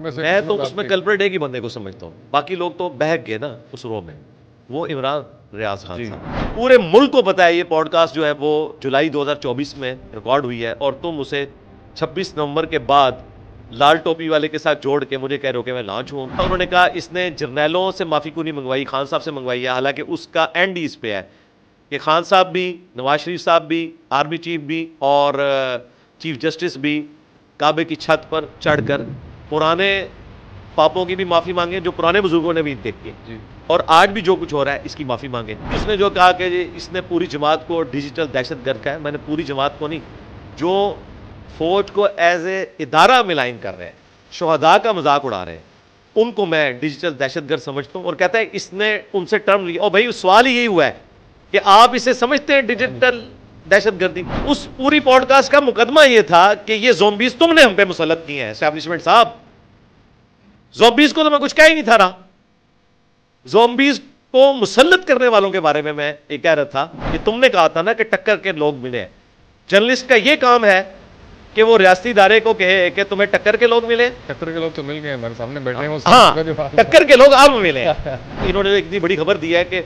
میں تو اس میں کلپریٹ ایک ہی بندے کو سمجھتا ہوں, باقی لوگ تو بہک گئے نا اس رو میں, وہ عمران ریاض خان صاحب. پورے ملک کو پتا ہے یہ پوڈ کاسٹ جو ہے وہ جولائی 2024 میں ریکارڈ ہوئی ہے, اور تم اسے 26 نومبر کے بعد لال ٹوپی والے کے ساتھ جوڑ کے مجھے کہہ رہے ہو کہ میں لانچ ہوں. انہوں نے کہا اس نے جرنیلوں سے معافی کیوں نہیں منگوائی, خان صاحب سے منگوائی ہے, حالانکہ اس کا اینڈ ہی اس پہ ہے کہ خان صاحب بھی, نواز شریف صاحب بھی, آرمی چیف بھی اور چیف جسٹس بھی کعبے کی چھت پر چڑھ کر پرانے پاپوں کی بھی معافی مانگے جو پرانے بزرگوں نے بھی دیکھی ہے, اور آج بھی جو کچھ ہو رہا ہے اس کی معافی مانگے. اس نے جو کہا کہ اس نے پوری جماعت کو ڈیجیٹل دہشت گرد کہا ہے, میں نے پوری جماعت کو نہیں, جو فوج کو ایز اے ادارہ ملائن کر رہے ہیں, شہداء کا مذاق اڑا رہے ہیں, ان کو میں ڈیجیٹل دہشت گرد سمجھتا ہوں. اور کہتا ہے اس نے ان سے ٹرم لیا, اور بھائی سوال ہی یہی ہوا ہے کہ آپ اسے سمجھتے ہیں ڈیجیٹل دہشت گردی. اس پوری پوڈ کاسٹ کا مقدمہ یہ تھا کہ یہ زومبیز تم نے ہم پہ مسلط کیے ہیں اسٹیبلشمنٹ صاحب. زومبیز کو تو میں کچھ کہہ ہی نہیں تھا رہا, زومبیز کو مسلط کرنے والوں کے بارے میں یہ کہہ رہا تھا کہ تم نے کہا تھا نا کہ ٹکر کے لوگ ملے ہیں. جرنلسٹ کا یہ کام ہے کہ وہ ریاستی ادارے کو کہے کہ تمہیں ٹکر کے لوگ ملے. ٹکر کے لوگ تو مل گئے, ہمارے سامنے بیٹھے ہیں. ہاں, ٹکر کے لوگ آپ ملے. انہوں نے اتنی بڑی خبر دی ہے کہ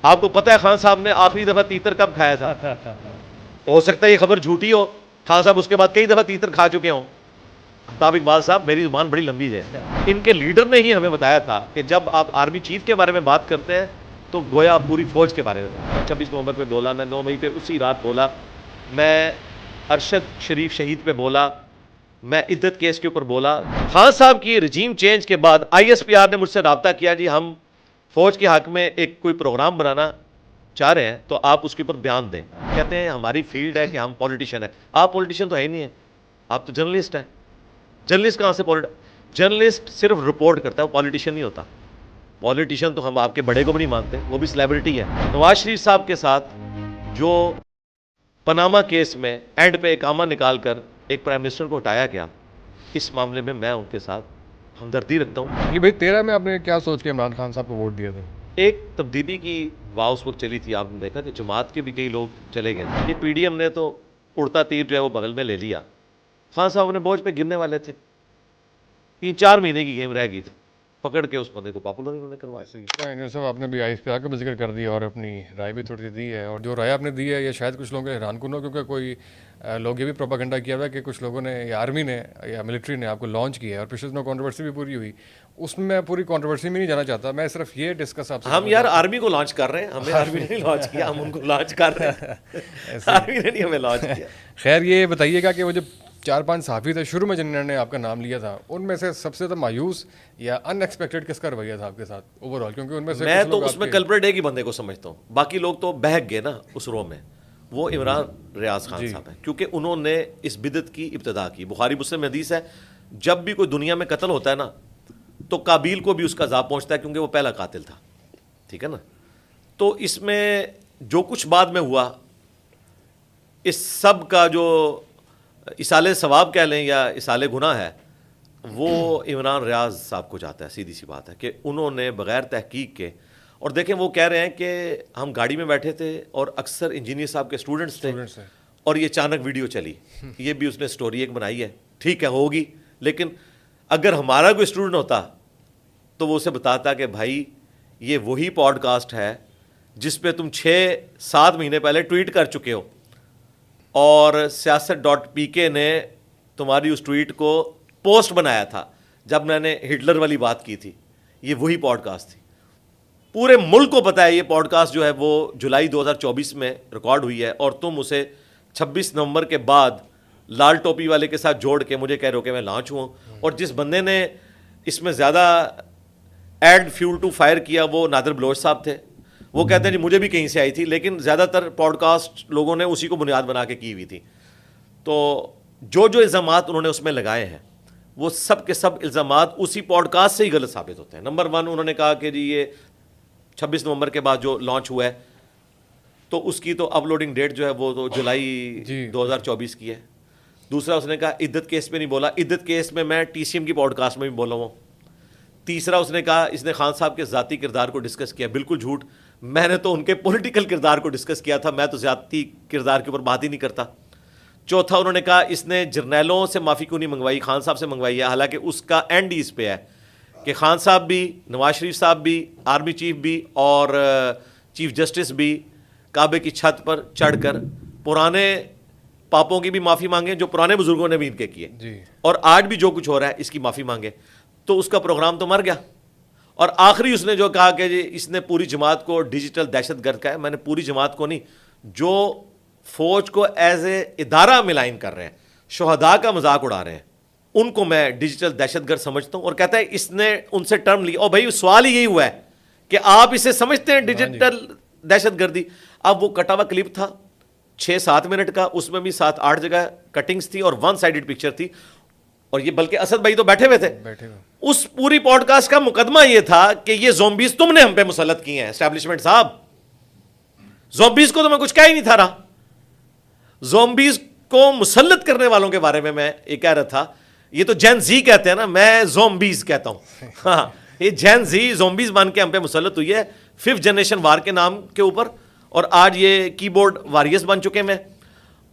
آپ کو پتہ ہے خان صاحب نے آخری دفعہ تیتر کب کھایا تھا. ہو سکتا ہے یہ خبر جھوٹی ہو, خان صاحب اس کے بعد کئی دفعہ تیتر کھا چکے ہوں. صاحب اقبال صاحب میری زبان بڑی لمبی ہے, ان کے لیڈر نے ہی ہمیں بتایا تھا کہ جب آپ آرمی چیف کے بارے میں بات کرتے ہیں تو گویا پوری فوج کے بارے میں. 26 نومبر پہ بولا میں, 9 مئی پہ اسی رات بولا میں, ارشد شریف شہید پہ بولا میں, عدت کیس کے اوپر بولا. خان صاحب کی رجیم چینج کے بعد آئی ایس پی آر نے مجھ سے رابطہ کیا, جی ہم فوج کے حق میں ایک کوئی پروگرام بنانا چاہ رہے ہیں تو آپ اس کے اوپر بیان دیں. کہتے ہیں ہماری فیلڈ ہے کہ ہم پولیٹیشین ہیں. آپ پولیٹیشین تو ہے ہی نہیں ہے, آپ تو جرنلسٹ ہیں. جرنلسٹ کہاں سے جرنلسٹ صرف رپورٹ کرتا ہے, وہ پولیٹیشین نہیں ہوتا. پولیٹیشین تو ہم آپ کے بڑے کو بھی نہیں مانتے, وہ بھی سلیبریٹی ہے. نواز شریف صاحب کے ساتھ جو پناما کیس میں اینڈ پہ اقامہ نکال کر ایک پرائم منسٹر کو ہٹایا گیا, اس معاملے میں میں ان کے ساتھ ہمدردی رکھتا ہوں. یہ بھائی 13 میں آپ نے کیا سوچ کے عمران خان صاحب کو ووٹ دیا تھا؟ ایک تبدیلی کی واہ اس وقت چلی تھی, آپ نے دیکھا کہ جماعت کے بھی کئی لوگ چلے گئے. یہ پی ڈی ایم نے تو اڑتا تیر جو ہے وہ بغل میں لے لیا. خان صاحب نے بوجھ پہ گرنے والے تھے, 3-4 مہینے کی گیم رہ گئی تھی, پکڑ کے اس بندے کو پاپولر انہوں نے کروایا. صاحب آپ نے بھی آئی ایس پی آر کا ذکر کر دیا اور اپنی رائے بھی تھوڑی سی دی ہے, اور جو رائے آپ نے دی ہے یہ شاید کچھ لوگوں کے حیران کن ہو, کیونکہ کوئی لوگ یہ بھی پروپیگنڈا کیا ہوا ہے کہ کچھ لوگوں نے یا آرمی نے یا ملٹری نے آپ کو لانچ کیا ہے, اور پچھلے دنوں کنٹروورسی بھی پوری ہوئی. اس میں میں پوری کنٹروورسی میں نہیں جانا چاہتا, میں صرف یہ ڈسکس آپ سے, ہم یار آرمی کو لانچ کر رہے ہیں, ہمیں آرمی نے نہیں لانچ کیا, ہم ان کو لانچ کر رہے ہیں, آرمی نے نہیں ہمیں لانچ کیا. خیر یہ بتائیے گا کہ وہ جو 4-5 صحافی تھے شروع میں جنہوں نے آپ کا نام لیا تھا, ان میں سے سب سے زیادہ مایوس یا ان ایکسپیکٹڈ کس کا رویہ تھا آپ کے ساتھ اوور آل؟ کیونکہ ان میں سے میں تو اس میں کلپریٹ ایک ہی بندے کو سمجھتا ہوں, باقی لوگ تو بہک گئے نا اس رو میں, وہ عمران ریاض خان صاحب ہیں, کیونکہ انہوں نے اس بدعت کی ابتدا کی. بخاری مسلم حدیث ہے, جب بھی کوئی دنیا میں قتل ہوتا ہے نا تو قابیل کو بھی اس کا عذاب پہنچتا ہے, کیونکہ وہ پہلا قاتل تھا, ٹھیک ہے نا. تو اس میں جو کچھ بعد میں ہوا, اس سب کا جو اصالِ ثواب کہہ لیں یا اصالِ گناہ ہے, وہ عمران ریاض صاحب کو جاتا ہے. سیدھی سی بات ہے کہ انہوں نے بغیر تحقیق کے, اور دیکھیں وہ کہہ رہے ہیں کہ ہم گاڑی میں بیٹھے تھے اور اکثر انجینئر صاحب کے اسٹوڈنٹس تھے اور یہ اچانک ویڈیو چلی. یہ بھی اس نے سٹوری ایک بنائی ہے, ٹھیک ہے ہوگی, لیکن اگر ہمارا کوئی اسٹوڈنٹ ہوتا تو وہ اسے بتاتا کہ بھائی یہ وہی پوڈ کاسٹ ہے جس پہ تم 6-7 مہینے پہلے ٹویٹ کر چکے ہو, اور سیاست.pk نے تمہاری اس ٹویٹ کو پوسٹ بنایا تھا جب میں نے ہٹلر والی بات کی تھی. یہ وہی پوڈ کاسٹ تھی. پورے ملک کو پتا ہے یہ پوڈ کاسٹ جو ہے وہ جولائی 2024 میں ریکارڈ ہوئی ہے, اور تم اسے 26 نومبر کے بعد لال ٹوپی والے کے ساتھ جوڑ کے مجھے کہہ رہے ہو کہ میں لانچ ہوں. اور جس بندے نے اس میں زیادہ ایڈ فیول ٹو فائر کیا وہ نادر بلوچ صاحب تھے. وہ کہتے ہیں جی مجھے بھی کہیں سے آئی تھی, لیکن زیادہ تر پوڈ کاسٹ لوگوں نے اسی کو بنیاد بنا کے کی ہوئی تھی. تو جو الزامات انہوں نے اس میں لگائے ہیں وہ سب کے سب الزامات اسی پوڈ کاسٹ سے ہی غلط ثابت ہوتے ہیں. نمبر 1 انہوں نے کہا کہ جی یہ 26 نومبر کے بعد جو لانچ ہوا ہے تو اس کی تو اپلوڈنگ ڈیٹ جو ہے وہ تو جولائی 2024 کی ہے. دوسرا اس نے کہا عدت کیس میں نہیں بولا, عدت کیس میں میں ٹی سی ایم کی پوڈ کاسٹ میں بھی بولا ہوں. تیسرا اس نے کہا اس نے خان صاحب کے ذاتی کردار کو ڈسکس کیا, بالکل جھوٹ, میں نے تو ان کے پولیٹیکل کردار کو ڈسکس کیا تھا, میں تو ذاتی کردار کے اوپر بات ہی نہیں کرتا. چوتھا انہوں نے کہا اس نے جرنیلوں سے معافی کیوں نہیں منگوائی, خان صاحب سے منگوائی ہے, حالانکہ اس کا اینڈ ہی اس پہ ہے کہ خان صاحب بھی, نواز شریف صاحب بھی, آرمی چیف بھی اور چیف جسٹس بھی کعبے کی چھت پر چڑھ کر پرانے پاپوں کی بھی معافی مانگیں جو پرانے بزرگوں نے بھی ان کے کیے, اور آج بھی جو کچھ ہو رہا ہے اس کی معافی مانگے. تو اس کا پروگرام تو مر گیا. اور آخری اس نے جو کہا کہ جی اس نے پوری جماعت کو ڈیجیٹل دہشت گرد کہا ہے. میں نے پوری جماعت کو نہیں, جو فوج کو ایز اے ادارہ ملائن کر رہے ہیں, شہداء کا مذاق اڑا رہے ہیں, ان کو میں ڈیجیٹل دہشت گرد سمجھتا ہوں. اور کہتا ہے اس نے ان سے ٹرم لی, اور بھائی سوال ہی یہی ہوا ہے کہ آپ اسے سمجھتے ہیں ڈیجیٹل دہشت گردی. اب وہ کٹا ہوا کلپ تھا 6-7 منٹ کا, اس میں بھی 7-8 جگہ کٹنگز تھی اور 1 سائیڈڈ پکچر تھی, اور یہ بلکہ اسد بھائی تو بیٹھے ہوئے تھے. اس پوری پوڈ کاسٹ کا مقدمہ یہ تھا کہ یہ زومبیز تم نے ہم پہ مسلط کیے ہیں اسٹیبلشمنٹ صاحب. زومبیز کو تو میں کچھ کہہ ہی نہیں تھا رہا. زومبیز کو مسلط کرنے والوں کے بارے میں یہ کہہ رہا تھا, یہ تو جین زی کہتے ہیں نا, میں زومبیز کہتا ہوں. ہاں, یہ جین زی زومبیز بن کے ہم پہ مسلط ہوئی ہے 5th جنریشن وار کے نام کے اوپر, اور آج یہ کی بورڈ واریئرز بن چکے ہیں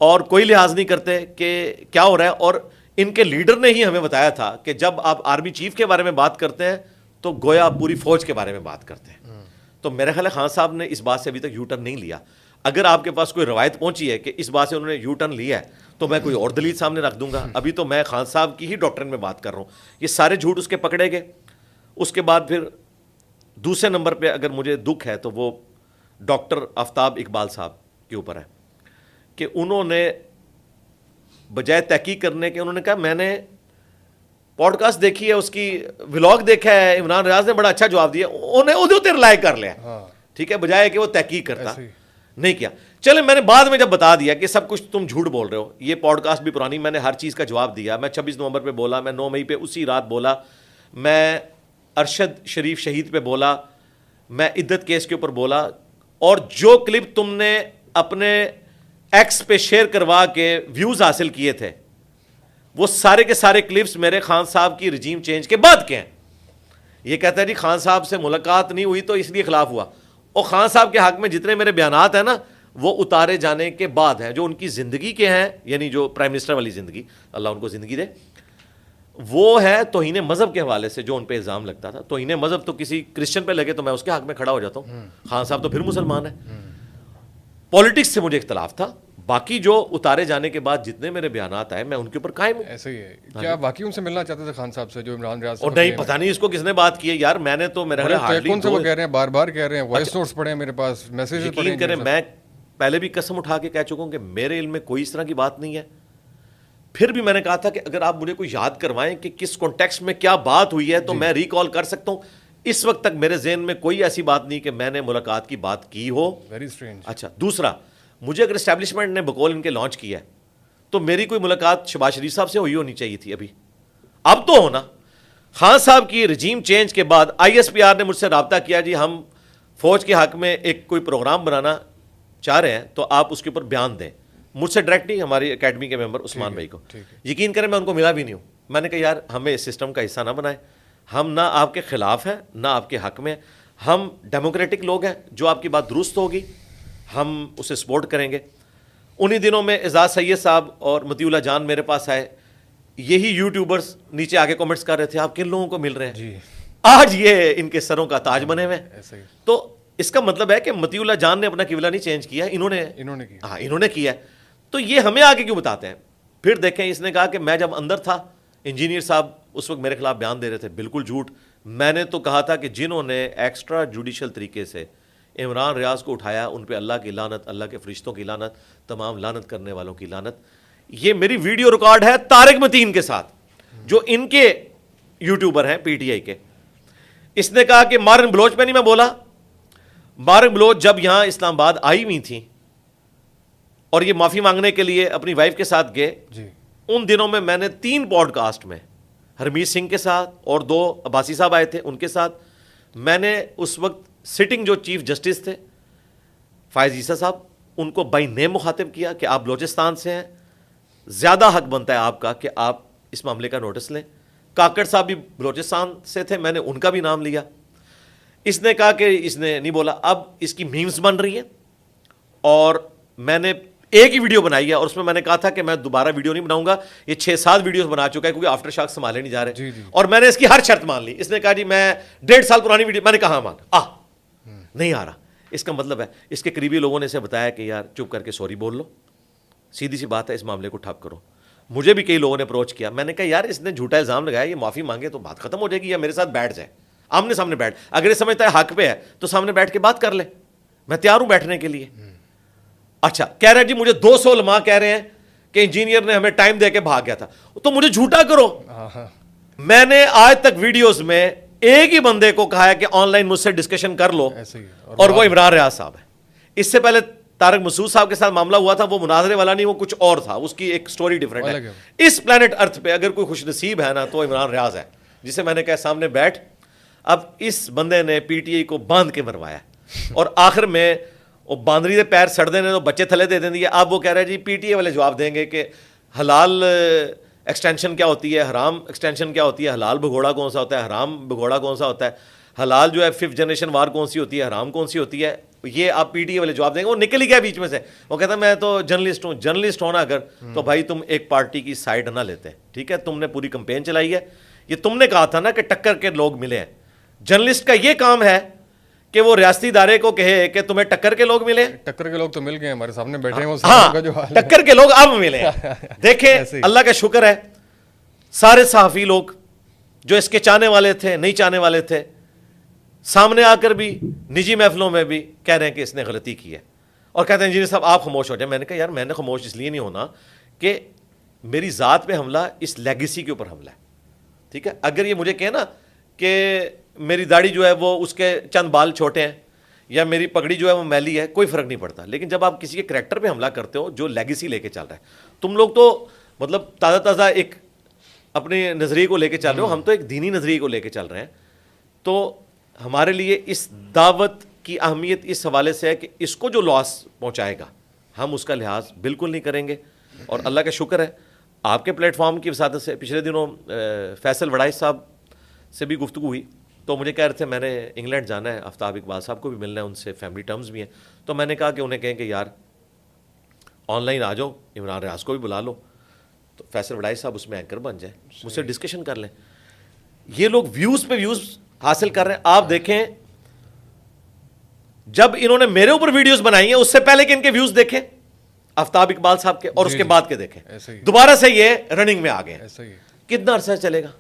اور کوئی لحاظ نہیں کرتے کہ کیا ہو رہا ہے. اور ان کے لیڈر نے ہی ہمیں بتایا تھا کہ جب آپ آرمی چیف کے بارے میں بات کرتے ہیں تو گویا پوری فوج کے بارے میں بات کرتے ہیں. تو میرا خیال ہے خان صاحب نے اس بات سے ابھی تک یو ٹرن نہیں لیا. اگر آپ کے پاس کوئی روایت پہنچی ہے کہ اس بات سے انہوں نے یو ٹرن لیا ہے تو میں کوئی اور دلیل سامنے رکھ دوں گا. ابھی تو میں خان صاحب کی ہی ڈاکٹرن میں بات کر رہا ہوں. یہ سارے جھوٹ اس کے پکڑے گئے. اس کے بعد پھر دوسرے نمبر پہ اگر مجھے دکھ ہے تو وہ ڈاکٹر آفتاب اقبال صاحب کے اوپر ہے کہ انہوں نے بجائے تحقیق کرنے کے انہوں نے کہا میں نے پوڈ کاسٹ دیکھی ہے, اس کی ولاگ دیکھا ہے, عمران ریاض نے بڑا اچھا جواب دیا, انہیں ادھر رلائے کر لیا. ٹھیک ہے, بجائے کہ وہ تحقیق کرتا نہیں کیا. چلے میں نے بعد میں جب بتا دیا کہ سب کچھ تم جھوٹ بول رہے ہو, یہ پوڈ کاسٹ بھی پرانی, میں نے ہر چیز کا جواب دیا. میں 26 نومبر پہ بولا, میں 9 مئی پہ اسی رات بولا, میں ارشد شریف شہید پہ بولا, میں عدت کیس کے اوپر بولا, اور جو کلپ تم نے اپنے ایکس پہ شیئر کروا کے ویوز حاصل کیے تھے وہ سارے کے سارے کلپس میرے خان صاحب کی رجیم چینج کے بعد کے ہیں. یہ کہتا ہے جی خان صاحب سے ملاقات نہیں ہوئی تو اس لیے خلاف ہوا, اور خان صاحب کے حق میں جتنے میرے بیانات ہیں نا وہ اتارے جانے کے بعد ہیں, جو ان کی زندگی کے ہیں, یعنی جو پرائم منسٹر والی زندگی, اللہ ان کو زندگی دے, وہ ہے توہین مذہب کے حوالے سے جو ان پہ الزام لگتا تھا. توہین مذہب تو کسی کرسچن پہ لگے تو میں اس کے حق میں کھڑا ہو جاتا ہوں, خان صاحب تو پھر مسلمان ہیں. پالیٹکس سے مجھے اختلاف تھا, باقی جو اتارے جانے کے بعد جتنے میرے بیانات آئے میں ان کے اوپر قائم ہوں. ایسے ہی ہے. کیا واقعی ان سے ملنا چاہتے تھے خان صاحب سے جو عمران ریاض؟ اور نہیں, پتہ نہیں اس کو کس نے بات کی ہے یار. میں نے تو میرا کون سے وہ کہہ رہے ہیں, بار بار کہہ رہے ہیں, وائس نوٹس پڑے ہیں میرے پاس, میسیجز پڑے ہیں. کریں, میں پہلے بھی قسم اٹھا کے کہہ چکا ہوں کہ میرے علم میں کوئی اس طرح کی بات نہیں ہے. پھر بھی میں نے کہا تھا کہ اگر آپ مجھے کوئی یاد کروائیں کہ کس کانٹیکسٹ میں کیا بات ہوئی ہے تو میں ریکال کر سکتا ہوں. اس وقت تک میرے ذہن میں کوئی ایسی بات نہیں کہ میں نے ملاقات کی بات کی ہو. Very strange. اچھا, دوسرا, مجھے اگر اسٹیبلشمنٹ نے بقول ان کے لانچ کیا ہے تو میری کوئی ملاقات شہباز شریف صاحب سے ہوئی ہونی چاہیے تھی. ابھی اب تو ہونا. خان صاحب کی رجیم چینج کے بعد ISPR نے مجھ سے رابطہ کیا, جی ہم فوج کے حق میں ایک کوئی پروگرام بنانا چاہ رہے ہیں تو آپ اس کے اوپر بیان دیں. مجھ سے ڈائریکٹ نہیں, ہماری اکیڈمی کے ممبر عثمان بھائی کو. یقین کریں میں ان کو ملا بھی نہیں ہوں. میں نے کہا یار ہمیں اس سسٹم کا حصہ نہ بنائیں, ہم نہ آپ کے خلاف ہیں نہ آپ کے حق میں, ہم ڈیموکریٹک لوگ ہیں, جو آپ کی بات درست ہوگی ہم اسے سپورٹ کریں گے. انہی دنوں میں اعزاز سید صاحب اور مطیع اللہ جان میرے پاس آئے, یہی یوٹیوبرز نیچے آگے کمنٹس کر رہے تھے آپ کن لوگوں کو مل رہے ہیں. آج یہ ان کے سروں کا تاج بنے ہوئے. تو اس کا مطلب ہے کہ مطیع اللہ جان نے اپنا قبلہ نہیں چینج کیا, انہوں نے کیا. تو یہ ہمیں آگے کیوں بتاتے ہیں؟ پھر دیکھیں, اس نے کہا کہ میں جب اندر تھا انجینئر صاحب اس وقت میرے خلاف بیان دے رہے تھے. بالکل جھوٹ. میں نے تو کہا تھا کہ جنہوں نے ایکسٹرا جوڈیشل طریقے سے عمران ریاض کو اٹھایا ان پہ اللہ کی لعنت, اللہ کے فرشتوں کی لعنت, تمام لعنت کرنے والوں کی لعنت. یہ میری ویڈیو ریکارڈ ہے طارق متین کے ساتھ جو ان کے یوٹیوبر ہیں PTI کے. اس نے کہا کہ مارن بلوچ پہ نہیں میں بولا. مارن بلوچ جب یہاں اسلام آباد آئی ہوئی تھیں اور یہ معافی مانگنے کے لیے اپنی وائف کے ساتھ گئے, ان دنوں میں نے 3 پوڈ کاسٹ میں ہرمیت سنگھ کے ساتھ اور 2 عباسی صاحب آئے تھے ان کے ساتھ, میں نے اس وقت سٹنگ جو چیف جسٹس تھے فائز عیسیٰ صاحب, ان کو بائی نیم مخاطب کیا کہ آپ بلوچستان سے ہیں, زیادہ حق بنتا ہے آپ کا کہ آپ اس معاملے کا نوٹس لیں. کاکڑ صاحب بھی بلوچستان سے تھے, میں نے ان کا بھی نام لیا. اس نے کہا کہ اس نے نہیں بولا. اب اس کی میمز بن رہی ہیں اور میں نے ایک ہی ویڈیو بنائی ہے اور اس میں نے کہا تھا کہ میں دوبارہ ویڈیو نہیں بناؤں گا, یہ 6-7 ویڈیوز بنا چکا ہے کیونکہ آفٹر شاک سنبھالے نہیں جا رہے, اور میں نے اس کی ہر شرط مان لی. اس نے کہا جی میں 1.5 سال پرانی ویڈیو, میں نے کہا مان نہیں آ رہا. اس کا مطلب ہے اس کے قریبی لوگوں نے اسے بتایا کہ یار چپ کر کے سوری بول لو, سیدھی سی بات ہے, اس معاملے کو ٹھپ کرو. مجھے بھی کئی لوگوں نے اپروچ کیا, میں نے کہا یار اس نے جھوٹا الزام لگایا, یہ معافی مانگے تو بات ختم ہو جائے گی, یا میرے ساتھ بیٹھ جائے آمنے سامنے بیٹھ, اگر یہ سمجھتا ہے حق پہ ہے تو سامنے بیٹھ کے بات کر لے, میں تیار ہوں بیٹھنے کے لیے. اچھا کہہ رہے ہیں جی مجھے 200 علماء کہہ رہے ہیں کہ انجینئر نے ہمیں ٹائم دے کے بھاگ گیا تھا, تو مجھے جھوٹا کرو. میں نے آج تک ویڈیوز میں ایک ہی بندے کو کہا ہے کہ آن لائن مجھ سے ڈسکشن کر لو, اور وہ عمران ریاض صاحب ہے. اس سے پہلے طارق مسعود صاحب کے ساتھ معاملہ ہوا تھا, وہ مناظرے والا نہیں, وہ کچھ اور تھا, اس کی ایک سٹوری ڈیفرنٹ ہے. اس پلانٹ ارتھ پہ اگر کوئی خوش نصیب ہے نا تو عمران ریاض ہے, جسے میں نے کہا سامنے بیٹھ. اب اس بندے نے پی ٹی آئی کو باندھ کے مروایا, اور آخر میں وہ باندری دے پیر سڑ دینے تو بچے تھلے دے دیں دیے. اب وہ کہہ رہے ہیں جی پی ٹی آئی والے جواب دیں گے کہ حلال ایکسٹینشن کیا ہوتی ہے, حرام ایکسٹینشن کیا ہوتی ہے, حلال بھگوڑا کون سا ہوتا ہے, حرام بھگوڑا کون سا ہوتا ہے, حلال جو ہے 5th جنریشن وار کون سی ہوتی ہے, حرام کون سی ہوتی ہے. یہ آپ پی ٹی اے والے جواب دیں گے. وہ نکل ہی گیا بیچ میں سے, وہ کہتا ہے میں تو جرنلسٹ ہوں. جرنلسٹ ہونا اگر تو بھائی تم ایک پارٹی کی سائڈ نہ لیتے, ٹھیک ہے, تم نے پوری کمپین چلائی ہے, یہ تم نے کہا تھا نا کہ ٹکر کے لوگ ملے ہیں. جرنلسٹ کا یہ کام ہے کہ وہ ریاستی ادارے کو کہے کہ تمہیں ٹکر کے لوگ ملے. ٹکر کے لوگ تو مل گئے ہمارے سامنے بیٹھے ہیں, ہاں ٹکر کے لوگ اب ملے ہیں. دیکھیں اللہ کا شکر ہے, سارے صحافی لوگ جو اس کے چاہنے والے تھے نہیں چاہنے والے تھے, سامنے آ کر بھی نجی محفلوں میں بھی کہہ رہے ہیں کہ اس نے غلطی کی ہے, اور کہتے ہیں انجینئر صاحب آپ خاموش ہو جائیں. میں نے کہا یار میں نے خاموش اس لیے نہیں ہونا کہ میری ذات پہ حملہ اس لیگیسی کے اوپر حملہ ہے, ٹھیک ہے. اگر یہ مجھے کہے نا کہ میری داڑھی جو ہے وہ اس کے چند بال چھوٹے ہیں, یا میری پگڑی جو ہے وہ میلی ہے, کوئی فرق نہیں پڑتا. لیکن جب آپ کسی کے کریکٹر پہ حملہ کرتے ہو جو لیگیسی لے کے چل رہا ہے, تم لوگ تو مطلب تازہ ایک اپنے نظریے کو لے کے چل رہے ہو, ہم تو ایک دینی نظریے کو لے کے چل رہے ہیں. تو ہمارے لیے اس دعوت کی اہمیت اس حوالے سے ہے کہ اس کو جو لاس پہنچائے گا ہم اس کا لحاظ بالکل نہیں کریں گے. اور اللہ کا شکر ہے آپ کے پلیٹ فارم کی وسادت سے پچھلے دنوں فیصل وڑائی صاحب سے بھی گفتگو ہوئی, تو مجھے کہہ رہے تھے میں نے انگلینڈ جانا ہے, آفتاب اقبال صاحب کو بھی ملنا ہے, ان سے فیملی ٹرمز بھی ہیں. تو میں نے کہا کہ انہیں کہیں کہ یار آن لائن آ جاؤ, عمران ریاض کو بھی بلا لو, تو فیصل وڑائی صاحب اس میں اینکر بن جائیں, مجھ سے ڈسکشن کر لیں. یہ لوگ ویوز پہ ویوز حاصل کر رہے ہیں. آپ دیکھیں جب انہوں نے میرے اوپر ویڈیوز بنائی ہیں اس سے پہلے کہ ان کے ویوز دیکھیں آفتاب اقبال صاحب کے, اور اس کے بعد کے دیکھیں, دوبارہ سے یہ رننگ میں آ گئے. کتنا عرصہ چلے گا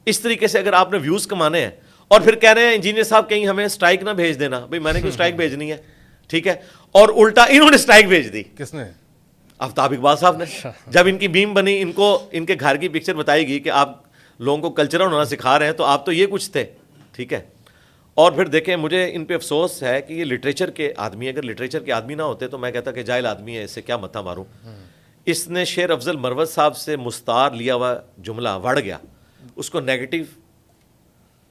اس طریقے سے اگر آپ نے ویوز کمانے ہیں؟ اور پھر کہہ رہے ہیں انجینئر صاحب کہیں ہمیں سٹرائک نہ بھیج دینا. بھائی میں نے کوئی سٹرائک بھیجنی ہے, ٹھیک ہے, اور الٹا انہوں نے سٹرائک بھیج دی. کس نے؟ آفتاب اقبال صاحب نے. جب ان کی بیم بنی, ان کو ان کے گھر کی پکچر بتائی گئی کہ آپ لوگوں کو کلچرل ہونا سکھا رہے ہیں, تو آپ تو یہ کچھ تھے, ٹھیک ہے. اور پھر دیکھیں مجھے ان پہ افسوس ہے کہ یہ لٹریچر کے آدمی, اگر لٹریچر کے آدمی نہ ہوتے تو میں کہتا کہ جاہل آدمی ہے, اس سے کیا متھا ماروں. اس نے شیر افضل مروت صاحب سے مستعار لیا ہوا جملہ وڑ گیا, اس کو نیگیٹو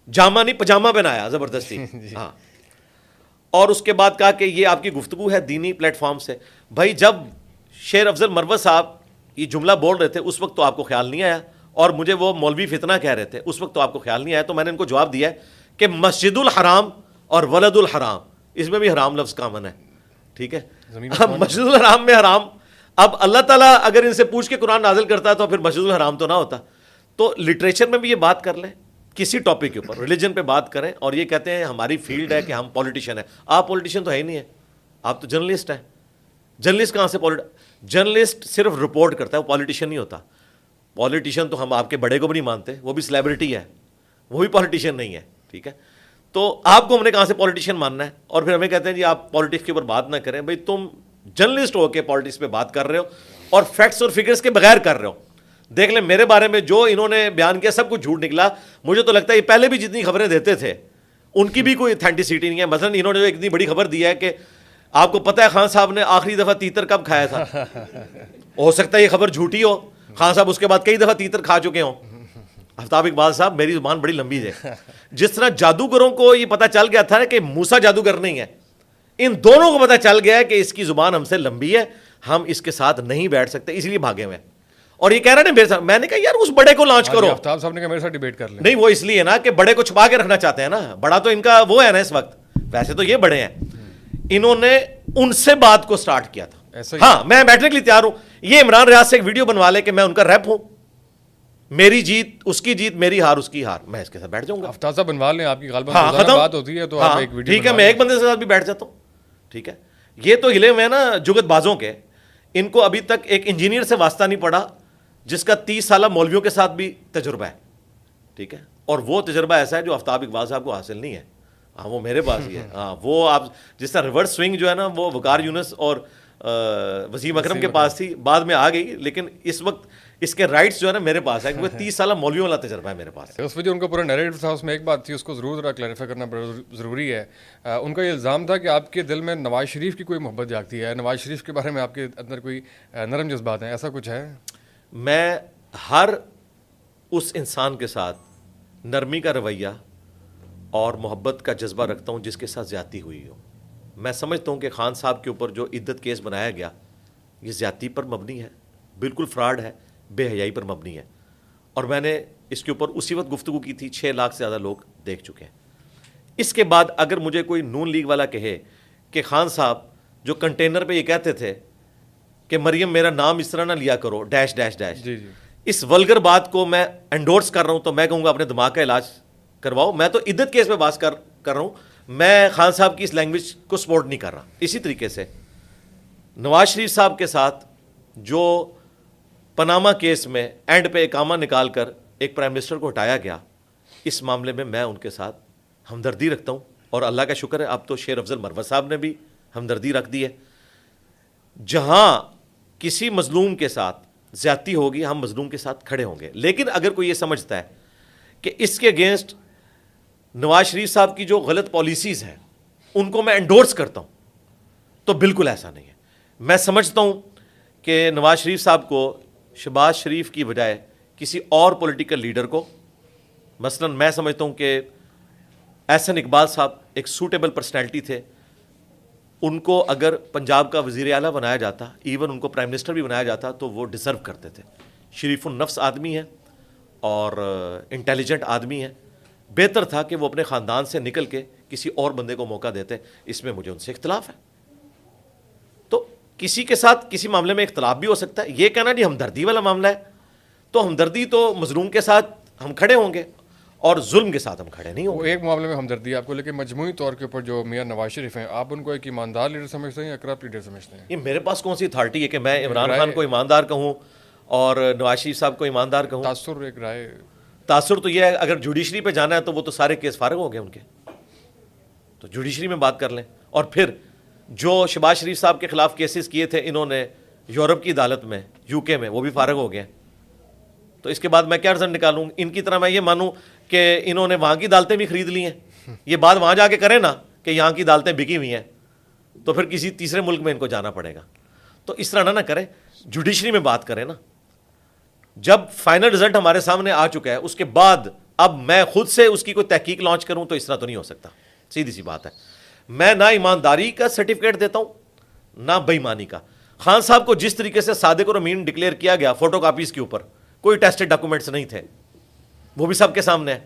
جامہ نہیں پجامہ بنایا زبردستی. ہاں, اور اس کے بعد کہا کہ یہ آپ کی گفتگو ہے دینی پلیٹ فارم سے. بھائی جب شیر افضل مروت صاحب یہ جملہ بول رہے تھے اس وقت تو آپ کو خیال نہیں آیا, اور مجھے وہ مولوی فتنہ کہہ رہے تھے اس وقت تو آپ کو خیال نہیں آیا. تو میں نے ان کو جواب دیا کہ مسجد الحرام اور ولد الحرام, اس میں بھی حرام لفظ کامن ہے, ٹھیک ہے. مسجد الحرام میں حرام, اب اللہ تعالیٰ اگر ان سے پوچھ کے قرآن نازل کرتا تو پھر مسجد الحرام تو نہ ہوتا. تو لٹریچر میں بھی یہ بات کر لیں, کسی ٹاپک کے اوپر ریلیجن پہ بات کریں, اور یہ کہتے ہیں ہماری فیلڈ ہے کہ ہم پولیٹیشین ہیں. آپ پولیٹیشین تو ہے ہی نہیں ہے, آپ تو جرنلسٹ ہیں. جرنلسٹ کہاں سے جرنلسٹ صرف رپورٹ کرتا ہے, وہ پولیٹیشین نہیں ہوتا. پولیٹیشین تو ہم آپ کے بڑے کو بھی نہیں مانتے, وہ بھی سیلیبریٹی ہے, وہ بھی پولیٹیشین نہیں ہے, ٹھیک ہے. تو آپ کو ہم نے کہاں سے پولیٹیشین ماننا ہے, اور پھر ہمیں کہتے ہیں جی آپ پالیٹکس کے اوپر بات نہ کریں. بھائی تم جرنلسٹ ہو کے پالیٹکس پہ بات کر رہے ہو, اور فیکٹس اور فگرز کے بغیر کر رہے ہو. دیکھ لیں میرے بارے میں جو انہوں نے بیان کیا سب کچھ جھوٹ نکلا. مجھے تو لگتا ہے یہ پہلے بھی جتنی خبریں دیتے تھے ان کی بھی کوئی اتھینٹسٹی نہیں ہے. مثلا انہوں نے جو اتنی بڑی خبر دی ہے کہ آپ کو پتہ ہے خان صاحب نے آخری دفعہ تیتر کب کھایا تھا. ہو سکتا ہے یہ خبر جھوٹی ہو, خان صاحب اس کے بعد کئی دفعہ تیتر کھا چکے ہوں. آفتاب اقبال صاحب میری زبان بڑی لمبی ہے. جس طرح جادوگروں کو یہ پتہ چل گیا تھا نا کہ موسیٰ جادوگر نہیں ہے, ان دونوں کو پتہ چل گیا ہے کہ اس کی زبان ہم سے لمبی ہے, ہم اس کے ساتھ نہیں بیٹھ سکتے, اس لیے بھاگے ہوئے. اور یہ کہہ رہا ہے میرے ساتھ, میں نے کہا یار اس بڑے کو لانچ کرو. آفتاب صاحب نے کہا میرے ساتھ ڈیبیٹ کر لیں. نہیں وہ اس لیے نا کہ بڑے کو چھپا کے رکھنا چاہتے ہیں نا, بڑا تو ان کا وہ ہے نا اس وقت, ویسے تو یہ بڑے ہیں. انہوں نے ان سے بات کو سٹارٹ کیا تھا, ایسا ہی ہاں میں بیٹھنے کے لیے تیار ہوں. یہ عمران ریاض سے ایک ویڈیو بنوا لے کہ میں ان کا ریپ ہوں, میری جیت اس کی جیت, میری ہار اس کی ہار, میں اس کے ساتھ بیٹھ جاؤں گا. افتازہ بنوا لیں, آپ کی غالباً ہاں روزانہ ختم, بات ہوتی ہے تو آپ ایک ویڈیو ٹھیک ہے, میں ایک بندے کے ساتھ بھی بیٹھ جاتا ہوں. ٹھیک ہے, یہ تو ہلے ہوئے ہیں نا جگت بازوں کے, ان کو ابھی تک ایک انجینئر سے واسطہ نہیں پڑا جس کا 30 سالہ مولویوں کے ساتھ بھی تجربہ ہے. ٹھیک ہے, اور وہ تجربہ ایسا ہے جو آفتاب اقبال صاحب کو حاصل نہیں ہے. ہاں وہ میرے پاس ہی ہے. ہاں وہ آپ جس طرح ریورس سوئنگ جو ہے نا وہ وقار یونس اور وسیم اکرم کے پاس تھی, بعد میں آ گئی, لیکن اس وقت اس کے رائٹس جو ہے نا میرے پاس ہے, کیونکہ 30 سالہ مولویوں والا تجربہ ہے میرے پاس. اس وجہ ان کا پورا نیریٹو تھا, اس میں ایک بات تھی اس کو ضرور ذرا کلیریفائی کرنا ضروری ہے. ان کا یہ الزام تھا کہ آپ کے دل میں نواز شریف کی کوئی محبت جاگتی ہے, نواز شریف کے بارے میں آپ کے اندر کوئی نرم جذبات ہیں, ایسا کچھ ہے؟ میں ہر اس انسان کے ساتھ نرمی کا رویہ اور محبت کا جذبہ رکھتا ہوں جس کے ساتھ زیادتی ہوئی ہو. میں سمجھتا ہوں کہ خان صاحب کے اوپر جو عدت کیس بنایا گیا یہ زیادتی پر مبنی ہے, بالکل فراڈ ہے, بے حیائی پر مبنی ہے, اور میں نے اس کے اوپر اسی وقت گفتگو کی تھی. 6 لاکھ سے زیادہ لوگ دیکھ چکے ہیں. اس کے بعد اگر مجھے کوئی نون لیگ والا کہے کہ خان صاحب جو کنٹینر پہ یہ کہتے تھے کہ مریم میرا نام اس طرح نہ لیا کرو ڈیش ڈیش ڈیش, جی جی اس ولگر بات کو میں انڈورس کر رہا ہوں, تو میں کہوں گا اپنے دماغ کا علاج کرواؤ. میں تو عدت کیس پہ بات کر رہا ہوں, میں خان صاحب کی اس لینگویج کو سپورٹ نہیں کر رہا. اسی طریقے سے نواز شریف صاحب کے ساتھ جو پاناما کیس میں اینڈ پہ اقامہ نکال کر ایک پرائم منسٹر کو ہٹایا گیا, اس معاملے میں میں ان کے ساتھ ہمدردی رکھتا ہوں, اور اللہ کا شکر ہے اب تو شیر افضل مروت صاحب نے بھی ہمدردی رکھ دی ہے. جہاں کسی مظلوم کے ساتھ زیادتی ہوگی ہم مظلوم کے ساتھ کھڑے ہوں گے, لیکن اگر کوئی یہ سمجھتا ہے کہ اس کے اگینسٹ نواز شریف صاحب کی جو غلط پالیسیز ہیں ان کو میں انڈورس کرتا ہوں, تو بالکل ایسا نہیں ہے. میں سمجھتا ہوں کہ نواز شریف صاحب کو شہباز شریف کی بجائے کسی اور پولیٹیکل لیڈر کو, مثلا میں سمجھتا ہوں کہ احسن اقبال صاحب ایک سوٹیبل پرسنالٹی تھے, ان کو اگر پنجاب کا وزیر اعلیٰ بنایا جاتا, ایون ان کو پرائم منسٹر بھی بنایا جاتا, تو وہ ڈیزرو کرتے تھے. شریف النفس آدمی ہے اور انٹیلیجنٹ آدمی ہے, بہتر تھا کہ وہ اپنے خاندان سے نکل کے کسی اور بندے کو موقع دیتے. اس میں مجھے ان سے اختلاف ہے. تو کسی کے ساتھ کسی معاملے میں اختلاف بھی ہو سکتا ہے. یہ کہنا جی ہمدردی والا معاملہ ہے, تو ہمدردی تو مظلوم کے ساتھ ہم کھڑے ہوں گے اور ظلم کے ساتھ ہم کھڑے نہیں ہوں وہ گے. ایک معاملے میں ہمدردی آپ کو, لیکن مجموعی طور کے اوپر جو میاں نواز شریف ہیں آپ ان کو ایک ایماندار لیڈر سمجھتے ہیں یا کرپٹ لیڈر سمجھتے ہیں؟ یہ میرے پاس کون سی اتھارٹی ہے کہ میں عمران خان کو ایماندار کہوں اور نواز شریف صاحب کو ایماندار کہوں؟ تاثر ایک رائے, تاثر تو یہ ہے اگر جوڈیشری پہ جانا ہے تو وہ تو سارے کیس فارغ ہو گئے ان کے, تو جوڈیشری میں بات کر لیں. اور پھر جو شہباز شریف صاحب کے خلاف کیسز کیے تھے انہوں نے یورپ کی عدالت میں, یو کے میں, وہ بھی فارغ ہو گئے. تو اس کے بعد میں کیا رزلٹ نکالوں؟ ان کی طرح میں یہ مانوں کہ انہوں نے وہاں کی عدالتیں بھی خرید لی ہیں, یہ بات وہاں جا کے کریں نا کہ یہاں کی عدالتیں بکی ہوئی ہیں, تو پھر کسی تیسرے ملک میں ان کو جانا پڑے گا. تو اس طرح نہ کریں, جوڈیشری میں بات کریں نا. جب فائنل رزلٹ ہمارے سامنے آ چکا ہے اس کے بعد اب میں خود سے اس کی کوئی تحقیق لانچ کروں تو اس طرح تو نہیں ہو سکتا. سیدھی سی بات ہے. میں نہ ایمانداری کا سرٹیفکیٹ دیتا ہوں نہ بےایمانی کا. خان صاحب کو جس طریقے سے صادق اور امین ڈکلیئر کیا گیا فوٹو کاپیز کے اوپر, کوئی ٹیسٹڈ ڈاکومنٹس نہیں تھے, وہ بھی سب کے سامنے ہے.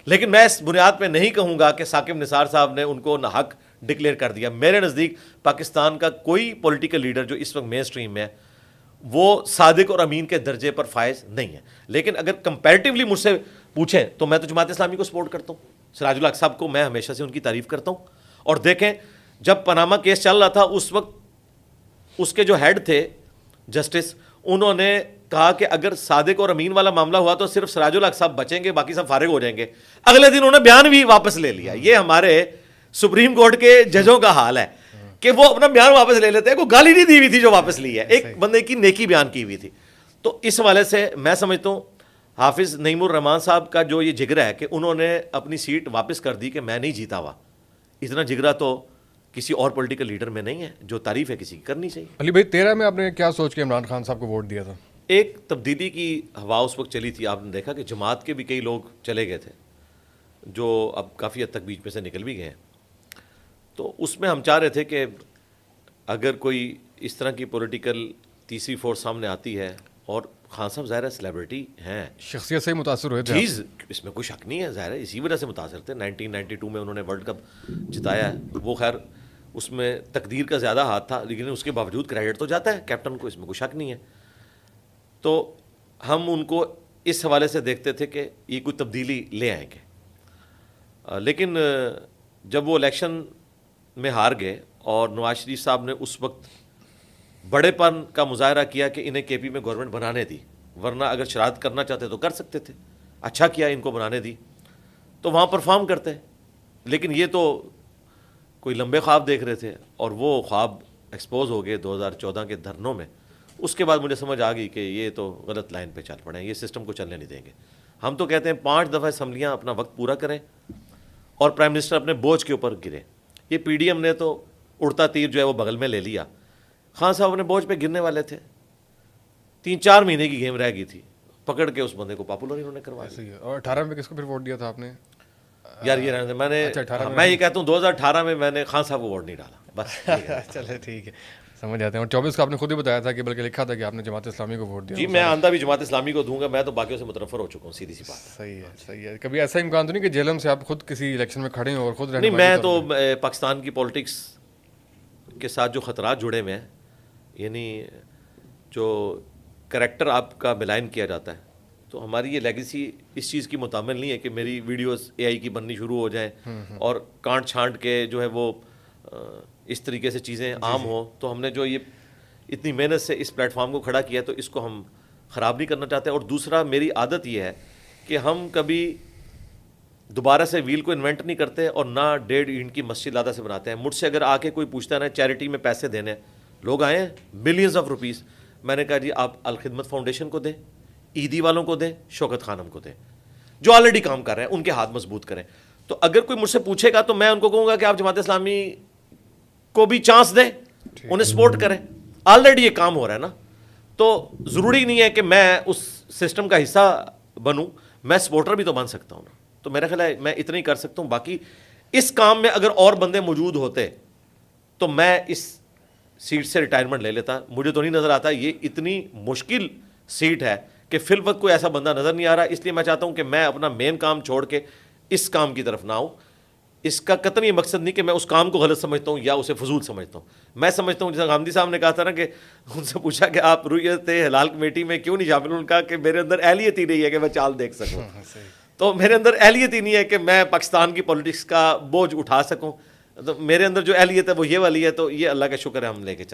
لیکن میں اس بنیاد پہ نہیں کہوں گا کہ ثاقب نثار صاحب نے ان کو ناحق ڈکلیئر کر دیا. میرے نزدیک پاکستان کا کوئی پولیٹیکل لیڈر جو اس وقت مین سٹریم میں ہے وہ صادق اور امین کے درجے پر فائز نہیں ہے. لیکن اگر کمپیریٹیولی مجھ سے پوچھیں تو میں تو جماعت اسلامی کو سپورٹ کرتا ہوں. سراج الحق صاحب کو میں ہمیشہ سے ان کی تعریف کرتا ہوں. اور دیکھیں جب پاناما کیس چل رہا تھا اس وقت اس کے جو ہیڈ تھے جسٹس, انہوں نے کہا کہ اگر صادق اور امین والا معاملہ ہوا تو صرف سراج الحق صاحب بچیں گے, باقی سب فارغ ہو جائیں گے. اگلے دن انہوں نے بیان بھی واپس لے لیا. یہ ہمارے سپریم کورٹ کے ججوں کا حال ہے کہ وہ اپنا بیان واپس لے لیتے ہیں. کوئی گالی نہیں دی ہوئی تھی جو واپس لی ہے, ایک بندے کی نیکی بیان کی ہوئی تھی. تو اس حوالے سے میں سمجھتا ہوں حافظ نعیم الرحمان صاحب کا جو یہ جگرا ہے کہ انہوں نے اپنی سیٹ واپس کر دی کہ میں نہیں جیتا ہوا, اتنا جگرا تو کسی اور پولیٹیکل لیڈر میں نہیں ہے. جو تعریف ہے کسی کی کرنی چاہیے. علی بھائی 13 میں آپ نے کیا سوچ کے عمران خان صاحب کو ووٹ دیا تھا؟ ایک تبدیلی کی ہوا اس وقت چلی تھی. آپ نے دیکھا کہ جماعت کے بھی کئی لوگ چلے گئے تھے جو اب کافی حد تک بیچ میں سے نکل بھی گئے ہیں. تو اس میں ہم چاہ رہے تھے کہ اگر کوئی اس طرح کی پولیٹیکل تیسری فورس سامنے آتی ہے, اور خان صاحب ظاہر ہے سیلیبریٹی ہیں, شخصیت سے ہی متاثر ہوئے تھے چیز اس میں کوئی شک نہیں ہے, ظاہر ہے اسی وجہ سے متاثر تھے. 1992 میں انہوں نے ورلڈ کپ جتایا ہے. وہ خیر اس میں تقدیر کا زیادہ ہاتھ تھا، لیکن اس کے باوجود کریڈٹ تو جاتا ہے کیپٹن کو، اس میں کوئی شک نہیں ہے. تو ہم ان کو اس حوالے سے دیکھتے تھے کہ یہ کوئی تبدیلی لے آئیں گے. لیکن جب وہ الیکشن میں ہار گئے اور نواز شریف صاحب نے اس وقت بڑے پن کا مظاہرہ کیا کہ انہیں کے پی میں گورنمنٹ بنانے دی، ورنہ اگر شرارت کرنا چاہتے تو کر سکتے تھے، اچھا کیا ان کو بنانے دی، تو وہاں پرفارم کرتے. لیکن یہ تو کوئی لمبے خواب دیکھ رہے تھے اور وہ خواب ایکسپوز ہو گئے 2014 کے دھرنوں میں. اس کے بعد مجھے سمجھ آ گئی کہ یہ تو غلط لائن پہ چل پڑے ہیں، یہ سسٹم کو چلنے نہیں دیں گے. ہم تو کہتے ہیں 5 دفعہ اسمبلیاں اپنا وقت پورا کریں اور پرائم منسٹر اپنے بوجھ کے اوپر گرے. یہ پی ڈی ایم نے تو اڑتا تیر جو ہے وہ بغل میں لے لیا. خان صاحب اپنے بوجھ پہ گرنے والے تھے، 3-4 مہینے کی گیم رہ گئی تھی، پکڑ کے اس بندے کو پاپولر انہوں نے کروا دیا. صحیح ہے. اور 18 میں کس کو پھر ووٹ دیا تھا آپ نے؟ یار یہ رہنے دیں، میں یہ کہتا ہوں 2018 میں میں نے خان صاحب کو ووٹ نہیں ڈالا بس. چلے ٹھیک ہے، سمجھ آتے ہیں. اور 24 کا آپ نے خود ہی بتایا تھا کہ بلکہ لکھا تھا کہ آپ نے جماعت اسلامی کو ووٹ دیا. جی میں آندہ بھی جماعت اسلامی کو دوں گا، میں تو باقیوں سے متنفر ہو چکا ہوں، سیدھی سی بات. صحیح ہے، صحیح ہے. کبھی ایسا امکان تو نہیں کہ جیلم سے آپ خود کسی الیکشن میں کھڑے ہوں اور خود نہیں، میں تو پاکستان کی پولیٹکس کے ساتھ جو خطرات جڑے ہوئے ہیں، یعنی جو کریکٹر آپ کا ملائن کیا جاتا ہے، تو ہماری یہ لیگیسی اس چیز کی متعمل نہیں ہے کہ میری ویڈیوز اے آئی کی بننی شروع ہو جائیں اور کانٹ چھانٹ کے جو ہے وہ اس طریقے سے چیزیں عام ہوں. تو ہم نے جو یہ اتنی محنت سے اس پلیٹ فارم کو کھڑا کیا تو اس کو ہم خراب نہیں کرنا چاہتے. اور دوسرا میری عادت یہ ہے کہ ہم کبھی دوبارہ سے ویل کو انوینٹ نہیں کرتے اور نہ 1.5 اینٹ کی مسجد لادہ سے بناتے ہیں. مجھ سے اگر آ کے کوئی پوچھتا ہے نا چیریٹی میں پیسے دینے، لوگ آئے ہیں ملینز آف روپیز، میں نے کہا جی آپ الخدمت فاؤنڈیشن کو دیں، عیدی والوں کو دیں، شوکت خانم کو دیں، جو آلریڈی کام کر رہے ہیں، ان کے ہاتھ مضبوط کریں. تو اگر کوئی مجھ سے پوچھے گا تو میں ان کو کہوں گا کہ آپ جماعت اسلامی کو بھی چانس دیں، انہیں سپورٹ کریں، آلریڈی یہ کام ہو رہا ہے نا. تو ضروری نہیں ہے کہ میں اس سسٹم کا حصہ بنوں، میں سپورٹر بھی تو بن سکتا ہوں نا. تو میرا خیال ہے میں اتنا ہی کر سکتا ہوں. باقی اس کام میں اگر اور بندے موجود ہوتے تو میں اس سیٹ سے ریٹائرمنٹ لے لیتا. مجھے تو نہیں نظر آتا، یہ اتنی مشکل سیٹ ہے کہ فی الوقت کوئی ایسا بندہ نظر نہیں آ رہا. اس لیے میں چاہتا ہوں کہ میں اپنا مین کام چھوڑ کے اس کام کی طرف نہ آؤں. اس کا قطعاً یہ مقصد نہیں کہ میں اس کام کو غلط سمجھتا ہوں یا اسے فضول سمجھتا ہوں. میں سمجھتا ہوں جیسا غامدی صاحب نے کہا تھا نا کہ ان سے پوچھا کہ آپ رؤیت ہلال کمیٹی میں کیوں نہیں شامل، ان کا کہ میرے اندر اہلیت ہی نہیں ہے کہ میں چال دیکھ سکوں. تو میرے اندر اہلیت ہی نہیں ہے کہ میں پاکستان کی پولیٹکس کا بوجھ اٹھا سکوں. تو میرے اندر جو اہلیت ہے وہ یہ والی ہے. تو یہ اللہ کا شکر ہے ہم لے کے